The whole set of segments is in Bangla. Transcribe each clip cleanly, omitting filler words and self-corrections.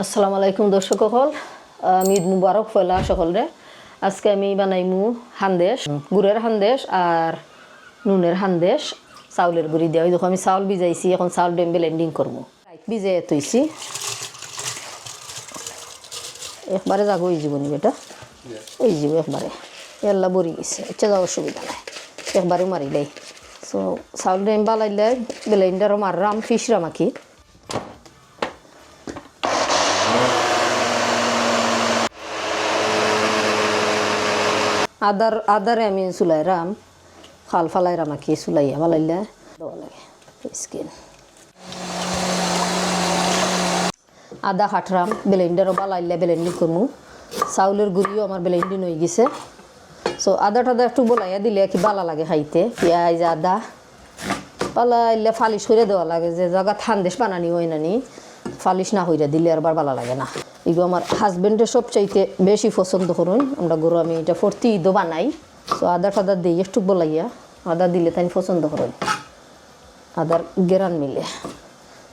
আসসালামু আলাইকুম দর্শক সকল, ঈদ মুবারক পয়লা সকলরে। আজকে আমি বানাইমু হান্দেশ, গুড়ের হান্দেশ আর নুনের হান্দেশ চাউলের গুড়ি দিয়ে। ওই দেখো আমি চাউল ভিজাইছি, এখন চাউল ব্লেন্ডিং করবো। ভিজাই তৈছি একবারে যাগো ওই জীবনী বেটা, ওই জীব একবারে এল্লা বড়ি গেছে, ইচ্ছা যাওয়ার অসুবিধা নাই, একবারে মারিলাই। সো চাউল ডেম বালাইলে ব্লেন্ডারও মাররাম, ফিসরাম আঁকি। আদারে আমি চুলাইরাম, ফাল ফালাইরাম আঁকি চুলাইয়া বালাইলে দেওয়া লাগে স্কিন। আদা কাটরাম, ব্লেন্ডারও বালাইলে ব্লেন্ডিং করমু। চাউলের গুঁড়িও আমার ব্লেন্ডিং হয়ে গেছে। সো আদা টাদা একটু বলাইয়া দিলে কি ভালো লাগে খাইতে। পেঁয়াজ আদা বালাইলে ফালিশ করে দেওয়া লাগে, যে জায়গা থানদেশ বানানি হয় নানি ফালিশ না হইরা দিলে আর ভালো লাগে না। এগুলো আমার হাজব্যান্ডের সবচাইতে বেশি পছন্দ করুন। আমরা গরু আমি এটা প্রতি ঈদও বানাই। সো আদা টাদা দিই একটু বলাইয়া, আদা দিলে তাই পছন্দ করুন, আদার গেরান মিলে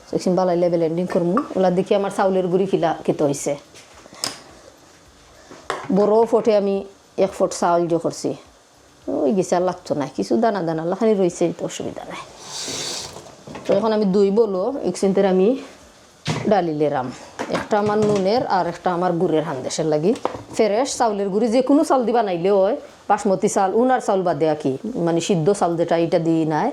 সেখানে বালাইলে ব্লেন্ডিং করমু। ওলা দেখি আমার চাউলের গুঁড়ি খেতে হয়েছে। বড় ফটে আমি 1 ফুট চাউল দিয়ে করছি, ওই গেছে আর লাগতো না, কিছু দানা দানা লাখানি রয়েছে, তো অসুবিধা নাই। তো এখন আমি দুই বলো একসেন্টের আমি ডালি লেরাম, একটা আমার নুনের আর একটা আমার গুড়ের হান্দেশের লাগি। ফ্রেশ চাউলের গুঁড়ি যে কোনো চাউল দি বানাইলেও হয়, বাসমতি চাল উনার চাউল বাদে আঁকি, মানে সিদ্ধ চাউল যেটা এটা দিই নাই,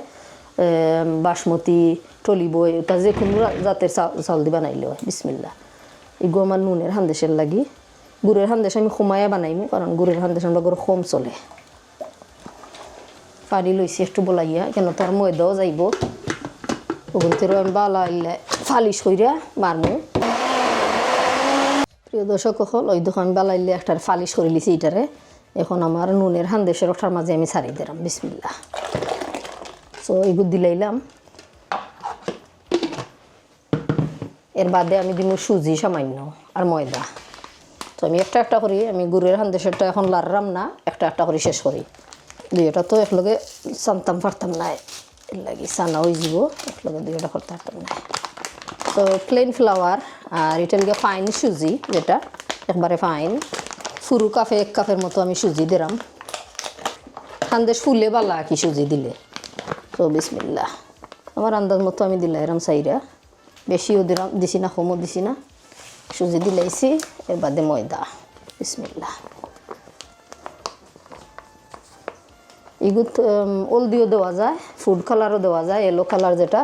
বাসমতি টলি বই ওটা যে কোনো জাতের চাউল দি বানাইলেও হয়। বিসমিল্লা। এগুলো আমার নুনের হান্দেশের লাগি। গুড়ের হান্দেশ আমি কমাইয়া বানাইমু, কারণ গুড়ের হান্দেশ আমরা গরু কম চলে। পানি লইছি একটু বলাইয়া, কেন তার ময়দাও যাইব, ওগুন থেকে আমি বালাইলে ফালিশ কইরা মারমু। প্রিয় দর্শক হল, ওই দেখো আমি বালাইলে একটা ফালিশ করে লিছি এটারে। এখন আমার নুনের হান্দেশের ওঠার মাঝে আমি ছাড়ি দিলাম। বিসমিল্লা। সো এগুলো দিলাইলাম। এর বাদে আমি দিব সুজি সামান্য আর ময়দা। তো আমি একটা একটা করি, আমি গুড়ের হান্দেশেরটা এখন লাড়রাম না, একটা একটা করে শেষ করি। দুইটা তো একলগে চানতাম পারতাম না, এর লাগি চানা হয়ে যাব, একলগে দুইটা করতে পারতাম না। তো প্লেন ফ্লাওয়ার আর এটা লিগে ফাইন সুজি, যেটা একবারে ফাইন ফুরু কাপে 1 কাপের মতো আমি সুজি দিলাম। হান্দেশ ফুলে বালা কি সুজি দিলে। তো বিসমিল্লাহ, আমার আন্দাজ মতো আমি দিলাই এরম চাইরা, বেশিও দিলাম দিছি না, কমও দিছি না, সুজি দিলাইছি। এর বাদে ময়দা। বিসমিল্লাহ। এগুলো হলদিও দেওয়া যায়, ফুড কালারও দেওয়া যায়, ইয়েলো কালার যেটা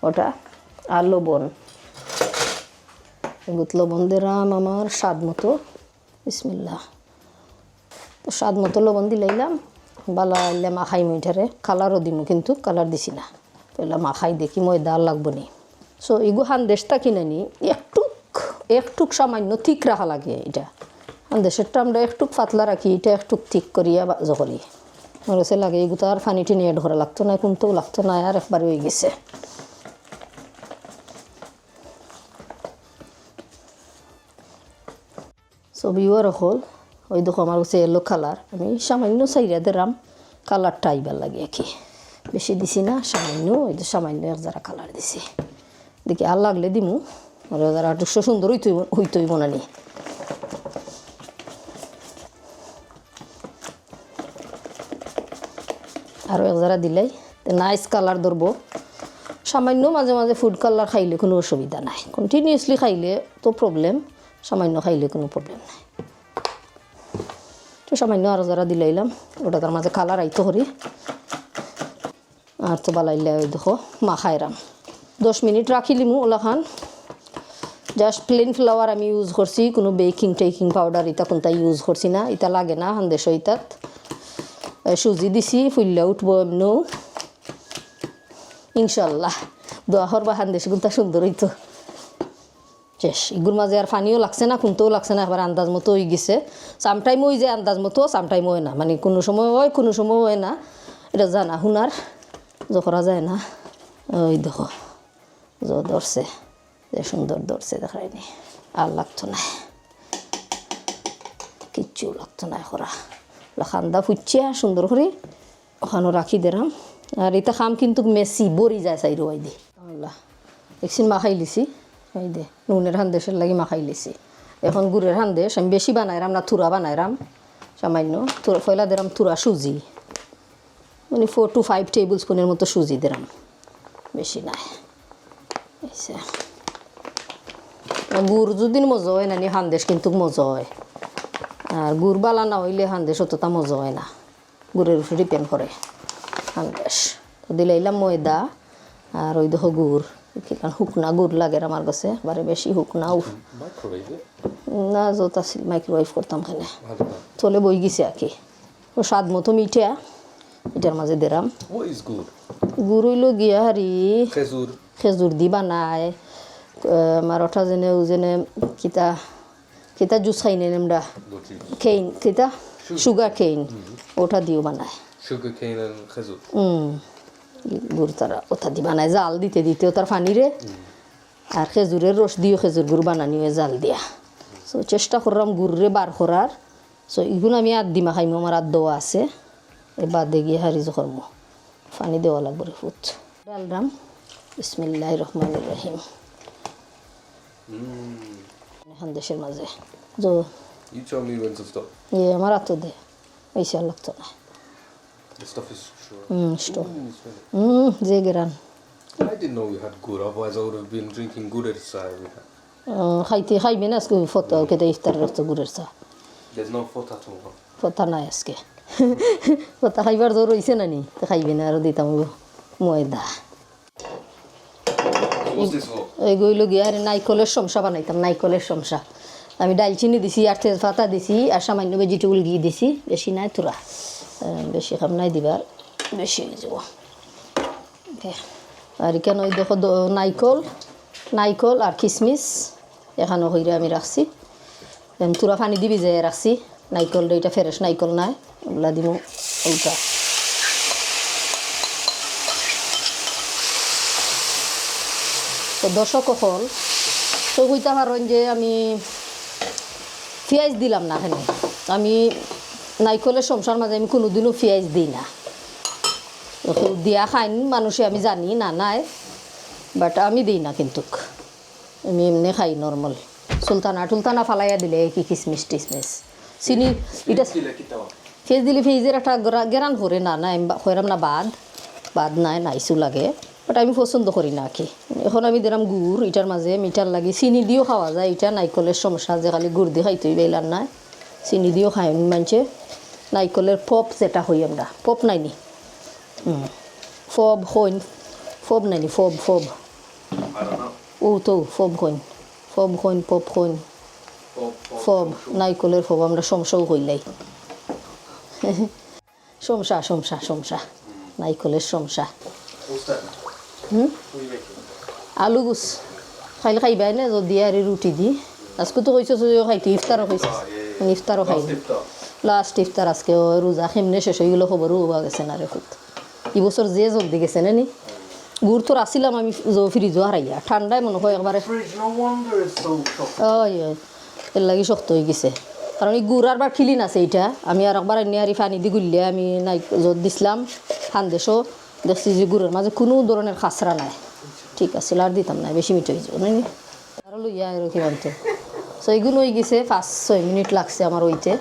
ওটা, আর লবণ। এগুলো লবণ দিলাম আমার স্বাদ মতো। বিসমিল্লাহ। তো স্বাদ মতো লবণ দিলাইলাম, বালাইলে মাখাই মিঠারে, কালারও দিমু, কিন্তু কালার দিছি না, পয়লা মাখাই দেখি ময়দা আর লাগবো নি। সো এগু হান্দেশটা কিনে নি একটুক সামান্য ঠিক রাখা লাগে। এটা হান্দেশেরটা আমরা একটুক পাতলা রাখি, এটা একটুক ঠিক করিয়া বাজো করি। আমার কাছে লাগে এগুলো আর পানি টিনি এড করা লাগতো না, কিন্তু লাগতো না, আর একবার হয়ে গেছে। ছবিও হল, ওই দেখো আমার কাছে এলো কালার, আমি সামান্য চাইরা দিলাম, কালারটা আইবার লাগে কি, বেশি দিছি না, সামান্য, ওই তো সামান্য এক যারা কালার দিছি। দেখি আর লাগলে দিমু, আর যারা একটু সুন্দর হইতই বানানি। আরও এক যারা দিলাই নাইস কালার ধরবো। সামান্য মাঝে মাঝে ফুড কালার খাইলে কোনো অসুবিধা নাই, কন্টিনিউয়াসলি খাইলে তো প্রবলেম, সামান্য খাইলে কোনো প্রবলেম নাই। তো সামান্য আরও যারা দিলাইলাম, ওটা তার মাঝে কালার আইতো করি। আর তো বালাইলে ওই দেখো মাখাইরাম 10 মিনিট রাখিলিমু। ওলাখান জাস্ট প্লেন ফ্লাওয়ার আমি ইউজ করছি, কোনো বেকিং পাউডার এটা কোনটা ইউজ করছি না, এটা লাগে না হান্দেশ। ইতাত সুজি দিছি, ফুললে উঠবো এমনও ইনশাল্লাহ। দোয়া করবা হান্দেশ গুনটা সুন্দর হইতো। শেষ। এগুলোর মাঝে আর পানিও লাগছে না, কুনতেও লাগছে না, একবার আন্দাজ মতো হয়ে গেছে। সামটাইম ওই যে আন্দাজ মতো, সামটাইম হয় না, মানে কোনো সময় হয় কোনো সময় হয় না, এটা জানা হুনার করা যায় না। ওই দেখো ধরছে, যে সুন্দর ধরছে, দেখায়নি আর লাগতো না, কিচ্ছু লাগতো না করা। খান্দা ফুটছে সুন্দর করে ওখানেও রাখি দিলাম। আর এটা খাম কিন্তু মেসি বড়ি যায় চাইরো দি আল্লাহ। একদিন মাখাই লিছি, এই দে নুনের হান্দেশের লাগি মাখাই লিছি এখন গুড়ের হান্দেশ আমি বেশি বানাইরাম না থুরা বানাইরাম সামান্য থুরা ফয়লা দিলাম থুরা সুজি মানে 4 to 5 টেবিল স্পুনের মতো সুজি দিলাম বেশি নাই এইসে গুড় যদি মজা হয় না নি হান্দেশ কিন্তু মজা হয় আর গুড় বালা না হইলে হান্দেশ অতটা মজা হয় না গুড়ের উপরে ডিপেন্ড করে হান্দেশ তো দিলাইলাম ময়দা আর ওই দেখো গুড় কারণ শুকনা গুড় লাগে আমার কাছে বারে বেশি শুকনা না যত আছিল মাইক্রোওয়েভ করতাম খানে চলে বই গেছে আর কি ও স্বাদ মতো মিঠা এটার মাঝে দিলাম গুড় হইল গিয়া হারি খেজুর দি বানায় আমার ওটা যেনে কিতা কিতা জুস খাই নেন আমরা কেইন কিতা সুগার কেইন ওটা দিও বানায় গুড় তারা ওটা দি বানায় জাল দিতে দিতেও তার পানিরে আর খেজুরের রস দিও খেজুর গুড় বানানি হয় জাল দিয়া সো চেষ্টা করলাম গুড়রে বার করার সো এগুলো আমি আর দিমা খাইমো আমার আর দেওয়া আছে এ বাদে গিয়ে হারি করবো পানি দেওয়া লাগবে ফুট ডালরাম বিসমিল্লাহির রহমানির রহিম হান্দেশের মাঝে যো You tell me when to stop. আমার হাতও দে পয়সা লাগতো না The stuff is sure. স্টো Ooh, it's যে গেরান I didn't know we had good, otherwise I would have been drinking good at the side. খাইতে খাইবে না আজকে ফটো কেটে ইফতার রাখতো গুড়ের চা There's no fault at all. ফটা নাই আজকে ফটা খাইবার জোর হয়েছে না নি তো খাইবে না আর দিতাম ময়দা What's this for? এগুলো গিয়ে আর নাইকলের সমসা বানাইতাম নাইকলের সমসা আমি ডালচিনি দিছি আর তেজপাতা দিছি আর সামান্য ভেজিটেবল ঘি দিছি বেশি নাই তোরা বেশি খাম নাই দিবার বেশি হয়ে যাব আর কেন ওই দেখো নাইকল আর কিশমিশ এখানে হইরে আমি রাখছি তোরা পানি দিবি যে রাখছি নাইকল এটা ফ্রেশ নাইকল নাই ওগুলা দিব ওইটা তো দর্শক হল তো কইতে পারেন যে আমি পেঁয়াজ দিলাম না এখানে আমি নাইকলের সংসার মাঝে আমি কোনোদিনও পেঁয়াজ দিই না দিয়া খাইন মানুষে আমি জানি না নাই বাট আমি দিই না কিন্তু আমি এমনি খাই নর্মাল সুলতানা ফালাইয়া দিলে কি কিশমিশ টিশমিশ চিনি এটা পেঁয়াজ দিলে পেঁয়াজের একটা গেরান ভরে না না আমি হইরাম না বাদ নাই নাইসু লাগে বাট আমি পছন্দ করি না কি এখন আমি দিলাম গুড় এটার মাঝে মিঠার লাগে চিনি দিয়েও খাওয়া যায় এটা নাইকলের সমস্যা যে খালি গুড় দিয়ে খাইতেই বেলার নাই চিনি দিয়েও খাই মানছে নাইকলের পপ যেটা হই আমরা পপ নাইনি ফব নাইনি ফব ও তো ফব ফব নাইকলের ফব আমরা সমস্যাও হইলাই সমস্যা নাইকলের সমস্যা আলু গুছ খাইলে খাইবাই না যদি আর রুটি দি আজকে তো কইছো খাইতে ইফতারও খাইছে ইফতারও খাই লাস্ট ইফতার আজকে রোজা কেমনে শেষ হয়ে গেলো খবরও হওয়া গেছে না রে খুব এই বছর যে জলদি গেছে না নি গুড় তোর আসিলাম আমি ফ্রিজও হারাইয়া ঠান্ডায় মনে হয় একবারে ওই এর লাগি শক্ত হয়ে গেছে কারণ এই গুড় আর বার খিলিন আছে এইটা আমি আর একবার এনে আর পানি দি গুললে আমি নাই যত দিছিলাম খান্দেশও দেখছি যে গুড়ের মাঝে কোনো ধরনের খাসরা নাই ঠিক আছে আর দিতাম না বেশি মিঠে হয়ে যাবো নাকি আরও লইয়া আর কি মানতে সো এইগুলো হয়ে গেছে 5-6 মিনিট লাগছে আমার ওইতে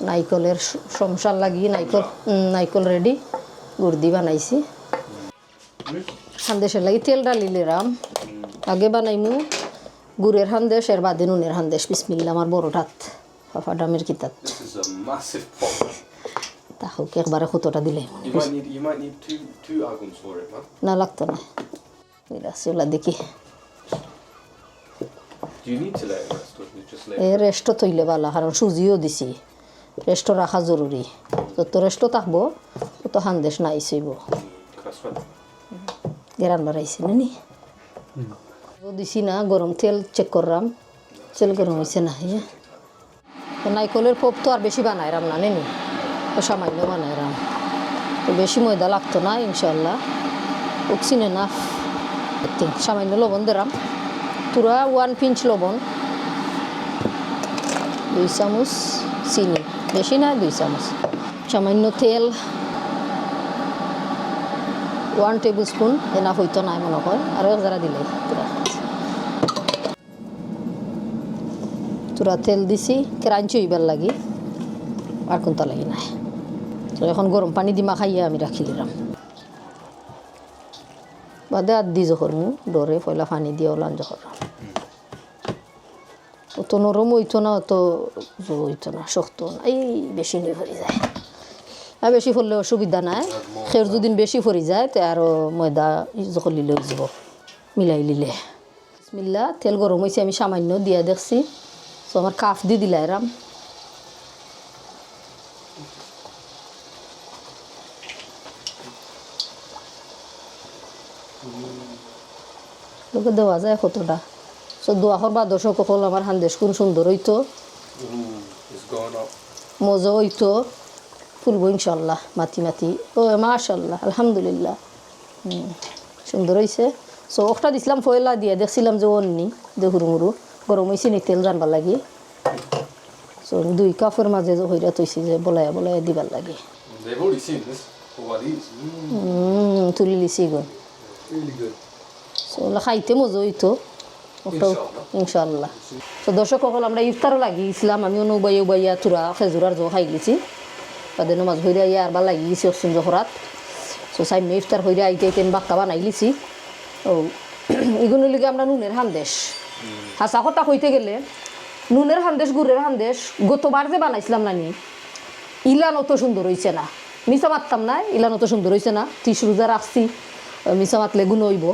নাইকলের সংসার লাগিয়ে নাইকল রেডি গুড় দি বানাইছি হান্দেশের লাগি তেল ডালিলাম আগে বানাইমু গুড়ের হান্দেশ এর বাদে নুনের হান্দেশ বিসমিল্লাহ আমার বড়টাত ফাফা ডামের কিতাব তাহলে একবারে কতটা দিলে You might need two aguns for it, man. না লাগতো না ওলা দেখি Do you need to let it rest or you just let এই রেস্টও তৈলে ভালো কারণ সুজিও দিছি রেস্টও রাখা জরুরি যত রেস্টও থাকবো তত হান্দেশ না আইসইব গেরান বাড়াইছে নানি দিছি না গরম তেল চেক করলাম তেল গরম হয়েছে না নাইকলের পপ তো আর বেশি বানাইরাম না নেনি সামান্য বানাইরাম তো বেশি ময়দা লাগতো না ইনশাল্লাহ উকসিনে না সামান্য লবণ দিলাম পুরা 1 পিঞ্চ লবণ 2 চামচ চিনি বেশি না 2 চামচ সামান্য তেল 1 টেবিল স্পুন এনা হইতো নাই মনে হয় আরও যারা দিলে পুরা তুরা তেল দিছি কেরাঞ্চি হইবার লাগি আর কোনটা লাগি নাই। তো এখন গরম পানি দিমা খাইয়া আমি রাখি দিলাম বাদে আর দি যখন ডরে পয়লা পানি দিয়ে ওলান যখন অত নরম হইতো না, অত হইতো না, শক্ত না, এই বেশি নিয়ে ভরি যায়। আর বেশি ফুললে অসুবিধা নাই, খের যদি বেশি ফরি যায় তো আরও ময়দা যখন লিলে যাব মিলাই লিলে। বিসমিল্লাহ, তেল গরম হয়েছে আমি সামান্য দিয়া দেখছি। তো আমার কাফ দিয়ে দিলা এরাম লোকে দেওয়া যায় কতটা। তো দোয়া করবা দর্শক সকল আমার হান্দেশ কোন সুন্দর হইতো, It's gone up. মজা হইতো, ফুলবো ইনশাল্লাহ মাতি মাতি। ও মাশাল্লাহ আলহামদুলিল্লাহ সুন্দর হয়েছে। সো একটা দিছিলাম ফয়লা দিয়ে দেখছিলাম যে অন্যি যে হুরুমুরু গরম হয়েছে নি তেল জানবার লাগি। সো 2 কাপের মাঝে যে হইরা তৈছি যে বলায়া বলায়া দিবার লাগে। They've already seen this. What is? তুলি লিছি গো। Really good. সো খাইতে মজা হইতো ইনশাল্লাহ। তো দর্শক সকল আমরা ইফতারও লাগিয়েছিলাম, আমি উবাইয়া উবাইয়া তুরা খেজুরার জো খাই গেছি। তাদের নামাজ হইরা ইয়া আরবার লাগিয়ে গেছি অসুন জহরাত। সো সাইমে ইফতার হইরা আইতে আইতে বাক্কা বানাই লিছি। ও এগুলো লিগে আমরা নুনের হান্দেশ হাসা কথা কইতে গেলে নুনের হান্দেশ গুড়ের হান্দেশ গতবার যে বানাইছিলাম নানি ইলান অত সুন্দর হয়েছে না, মিশা মারতাম না, ইলান অত সুন্দর হয়েছে না। 30 রোজা রাখছি, মিশা মাতলে গুণ হইব।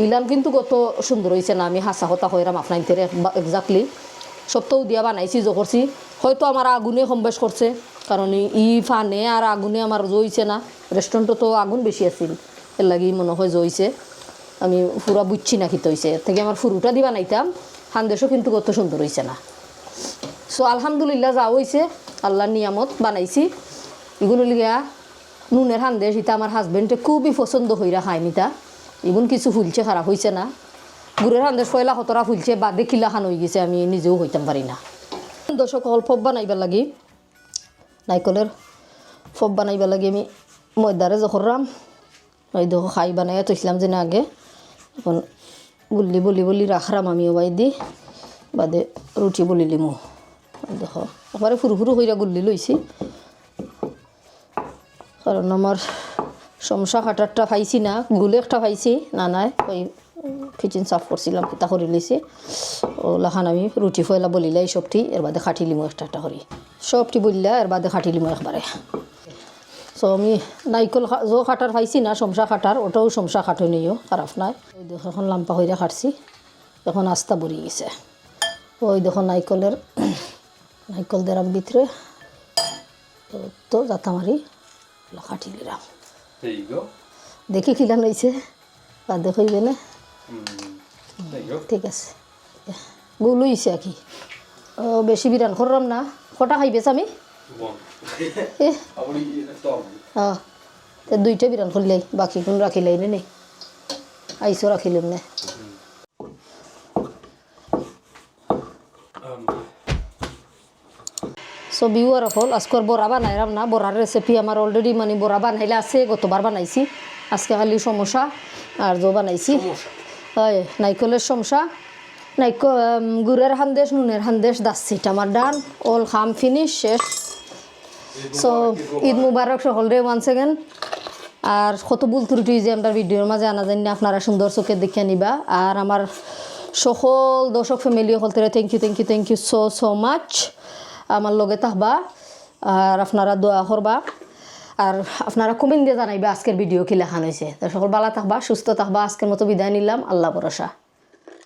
ইলান কিন্তু কত সুন্দর হয়েছে না, আমি হাসা কথা হইরাম আপনাইতে এক্সাক্টলি সপ্তাহ দিয়া বানাইছি যে করছি। হয়তো আমার আগুনে কম বেশ করছে, কারণ ই ফানে আর আগুনে আমার জইছে না। রেস্টুরেন্টও তো আগুন বেশি আছিল, এর লাগি মনে হয় জইছে। আমি পুরা বুঝছি না খিতে হয়েছে, এর থেকে আমার ফুরুটা দি বানাইতাম হান্দেশও কিন্তু কত সুন্দর হয়েছে না। সো আলহামদুলিল্লাহ যা হয়েছে আল্লাহর নিয়ামত বানাইছি। এগুলো লিগা নুনের হান্দেশ এটা আমার হাজবেন্ডে খুবই পছন্দ হইরা খায় নিতা। এগুন কিছু ফুলছে খারাপ হয়েছে না। গুড়ের হান্দেশ পয়লা কতরা ফুলছে বাদে কিলা খান হয়ে গেছে, আমি নিজেও হইতাম পারি না। দর্শক অল্প বানাইবার লাগি নাইকলের ফব বানাইবার লাগি আমি ময়দারে জখরাম ওই দেখো খাই বানাইয়া তৈছিলাম যে না আগে। এখন গুল্লি বলি বলি রাখরাম আমি ওবাই দি বাদে রুটি বলি লিমু। দেখো একবারে ফুরু ফুরু হইরা গুল্লি লইছি, কারণ আমার সমসা কাটারটা পাইছি না, গুলে একটা পাইছি না নাই ওই কিচেন সাফ করছিলাম তা করে লিছি। ও লাখান আমি রুটি ফয়লা বলিলাই সবটি এর বাদে খাটি লিমু একটা একটা করি সবটি বললা এর বাদে খাটি লিমু একবারে। সো আমি নাইকল যো খাটার পাইছি না সমসা খাটার ওটাও সমসা খাটো নিও খারাপ নাই। ওই দেখো এখন লাম্পা হইরা খাটছি, এখন আস্তা বড়ি গেছে। ওই দেখো নাইকলের নাইকল দেরাম ভিতরে তো যাতা মারি খাটি দিলাম। There you go. দেখি খিলান হয়েছে বাদে হইবে না, There you go. ঠিক আছে। গুল হইছে আর কি বেশি বিরান করলাম না। কটা খাইবেছ আমি One. A I want to eat the dog. হ্যাঁ তো 2টা বিরান করলাই বাকি কোন রাখিলাই নে আইসো রাখিলাম না। সো ভিউয়ার হল আজকের বড়া বানাইলাম না, বড়ার রেসিপি আমার অলরেডি মানে বড়া বানাইলে আছে, গতবার বানাইছি। আজকে খালি সমোসা আর জো বানাইছি হয় নাইকলের সমসা গুড়ের হান্দেশ নুনের হান্দেশ দাসিট আমার ডান অল খাম ফিনিশ শেষ। সো ঈদ মুবারক সকলরে ওয়ান্স এগেন। আর কত ভুল ত্রুটি যে আমরা ভিডিওর মাঝে আনা জানি না, আপনারা সুন্দর চোখে দেখে নিবা। আর আমার সকল দর্শক ফ্যামিলি সকলরে থ্যাংক ইউ সো মাচ আমার লগে থাকবা আর আপনারা দোয়া করবা আর আপনারা কমেন্ট দিয়ে জানাইবা আজকের ভিডিও কি লেখান হয়েছে। সকল ভালো থাকবা সুস্থ থাকবা। আজকের মতো বিদায় নিলাম, আল্লাহ ভরসা।